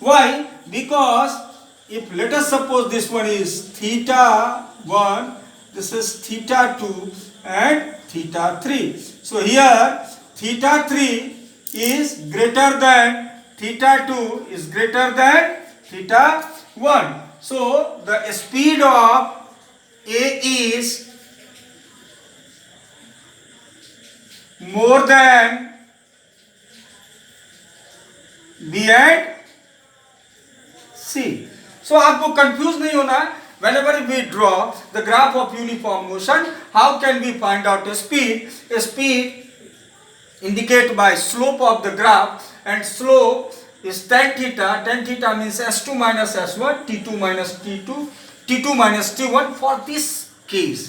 Why? Because if let us suppose this one is theta 1, this is theta 2 and theta 3. So here theta 3 is greater than theta 2 is greater than theta 1. So the speed of A is more than B and C. So आपको confuse नहीं होना. Whenever we draw the graph of uniform motion, how can we find out a speed? A speed indicated by slope of the graph, and slope is tan theta. Tan theta means S2 minus S1, T2 minus T2, T2 minus T1 for this case.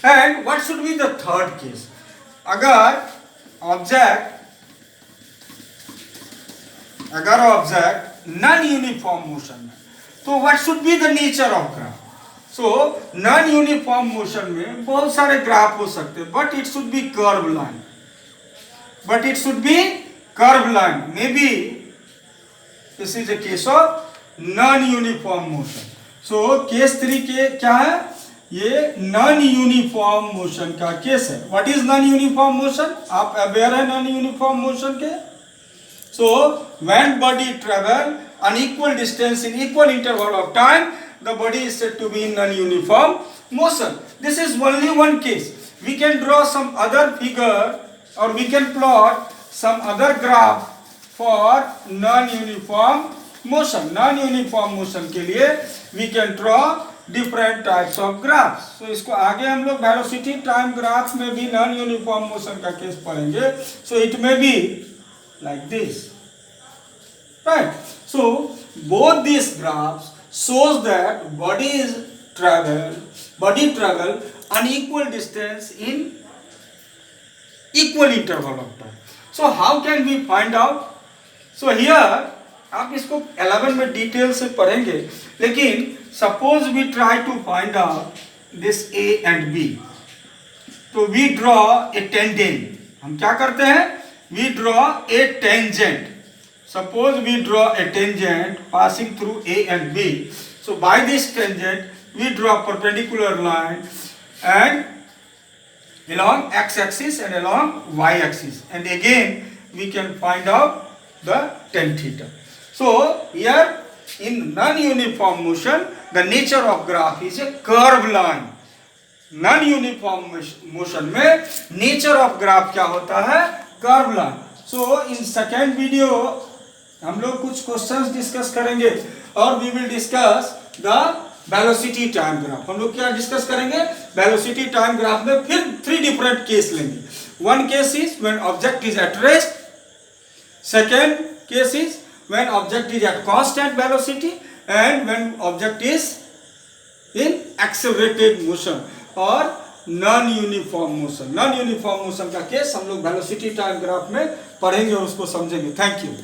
And what should be the third case? अगर object non uniform motion में, तो what should be the nature of graph? So non uniform motion में बहुत सारे graph हो सकते हैं, but it should be curve line. May be this is a case of non uniform motion. So case 3 के क्या है? ये नॉन यूनिफॉर्म मोशन का केस है. What is non uniform motion? आप अवेयर है नॉन यूनिफॉर्म मोशन के? So when body travel unequal distance in equal interval of time, the body is said to be in non-uniform motion. This is only one case. We can draw some other figure or we can plot some other graph for non-uniform motion. Non-uniform motion के लिए we can draw different types of graphs. So इसको आगे हम लोग velocity time graph में भी non-uniform motion का case पढ़ेंगे. So it may be like this, right? So both these graphs shows that body travel unequal distance in equal interval of time. So how can we find out? So here आप इसको 11 में detail से पढ़ेंगे, लेकिन suppose we try to find out this A and B. तो we draw a tangent. हम क्या करते हैं? We draw a tangent. Suppose we draw a tangent passing through A and B. So by this tangent we draw perpendicular line and along x-axis and along y-axis, and again we can find out the tan theta. So here in non-uniform motion the nature of graph is a curved line. Non-uniform motion में nature of graph क्या होता है? Curved line. So in second video हम लोग कुछ questions discuss करेंगे और we will discuss the velocity time graph. हम लोग क्या डिस्कस करेंगे? वेलोसिटी टाइम ग्राफ में फिर 3 डिफरेंट केस लेंगे. One case is when object is at rest, second case is when object is at constant velocity, and when object is in accelerated motion और non uniform motion. Non uniform motion का case हम लोग velocity time graph में पढ़ेंगे और उसको समझेंगे. Thank you.